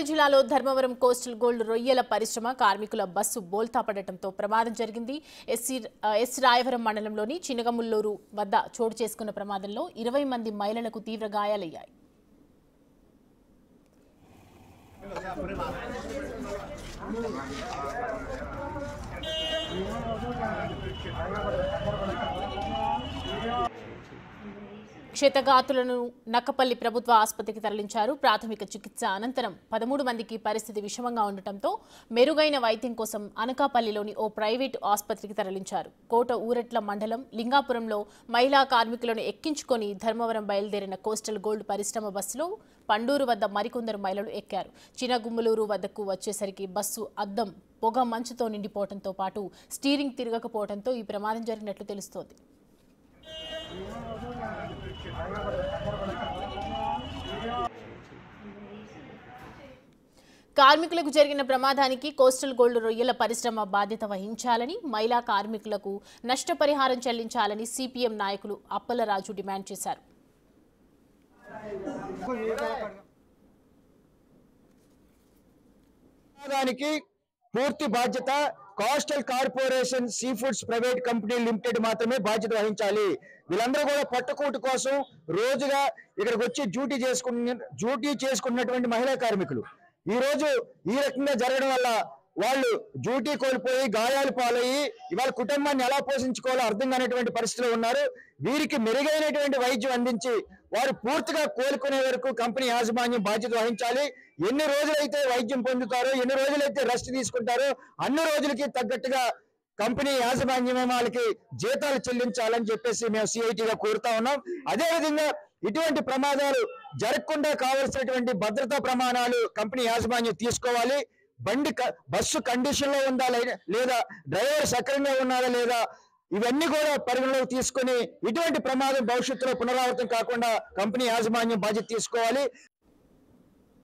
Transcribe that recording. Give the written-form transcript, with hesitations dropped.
అనకాపల్లి జిల్లాలో Dharmavaram coastal gold రొయ్యల పరిశ్రమ కార్మికుల బస్సు బోల్తా పడటంతో ప్రమాదం జరిగింది. ఎస్ రాయవరం మండలంలోని చినగముల్లూరు వద్ద చోటు చేసుకున్న ప్రమాదంలో 20 మంది మహిళలకు తీవ్ర గాయాలయ్యాయి. క్షతగాతులను నక్కపల్లి ప్రభుత్వ ఆసుపత్రికి తరలించారు. ప్రాథమిక చికిత్స అనంతరం 13 మందికి పరిస్థితి విషమంగా ఉండటంతో మెరుగైన వైద్యం కోసం అనకాపల్లిలోని ఓ ప్రైవేటు ఆసుపత్రికి తరలించారు. కోట ఊరెట్ల మండలం లింగాపురంలో మహిళా కార్మికులను ఎక్కించుకొని ధర్మవరం బయలుదేరిన కోస్టల్ గోల్డ్ పరిశ్రమ బస్సులో పండూరు వద్ద మరికొందరు మహిళలు ఎక్కారు. చినగుమ్మలూరు వద్దకు వచ్చేసరికి బస్సు అద్దం పొగ మంచుతో నిండిపోవడంతో పాటు స్టీరింగ్ తిరగకపోవడంతో ఈ ప్రమాదం జరిగినట్లు తెలుస్తోంది. కార్మికులకు జరిగిన ప్రమాదానికి కోస్టల్ గోల్డ్ రొయ్యల పరిశ్రమ బాధ్యత వహించాలని, మహిళా కార్మికులకు నష్టపరిహారం చెల్లించాలని సిపిఎం నాయకులు అప్పలరాజు డిమాండ్ చేశారు. పూర్తి బాధ్యత coastal corporation sea foods private company limited మాత్రమే బాధ్యత వహించాలి. వీళ్ళందరూ కూడా పట్టుకూటు కోసం రోజుగా ఇక్కడికి వచ్చి డ్యూటీ చేసుకున్నటువంటి మహిళా కార్మికులు ఈ రోజు ఈ రకంగా జరగడం వల్ల వాళ్ళు డ్యూటీ కోల్పోయి గాయాలు పాలయ్యి ఇవాళ కుటుంబాన్ని ఎలా పోషించుకోవాలో అర్థం కానటువంటి పరిస్థితిలో ఉన్నారు. వీరికి మెరుగైనటువంటి వైద్యం అందించి వారు పూర్తిగా కోలుకునే వరకు కంపెనీ యాజమాన్యం బాధ్యత వహించాలి. ఎన్ని రోజులైతే వైద్యం పొందుతారో, ఎన్ని రోజులైతే రెస్ట్ తీసుకుంటారో అన్ని రోజులకి తగ్గట్టుగా కంపెనీ యాజమాన్యమే వాళ్ళకి జీతాలు చెల్లించాలని చెప్పేసి మేము సిఐటిగా కోరుతా ఉన్నాం. అదేవిధంగా ఇటువంటి ప్రమాదాలు జరగకుండా కావాల్సినటువంటి భద్రతా ప్రమాణాలు కంపెనీ యాజమాన్యం తీసుకోవాలి. బస్సు కండిషన్ లో ఉందా లేదా, డ్రైవర్ సక్రమంగా ఉన్నారా లేదా, ఇవన్నీ కూడా పరిగణలోకి తీసుకొని ఇటువంటి ప్రమాదం భవిష్యత్తులో పునరావృతం కాకుండా కంపెనీ యాజమాన్యం బాధ్యత తీసుకోవాలి.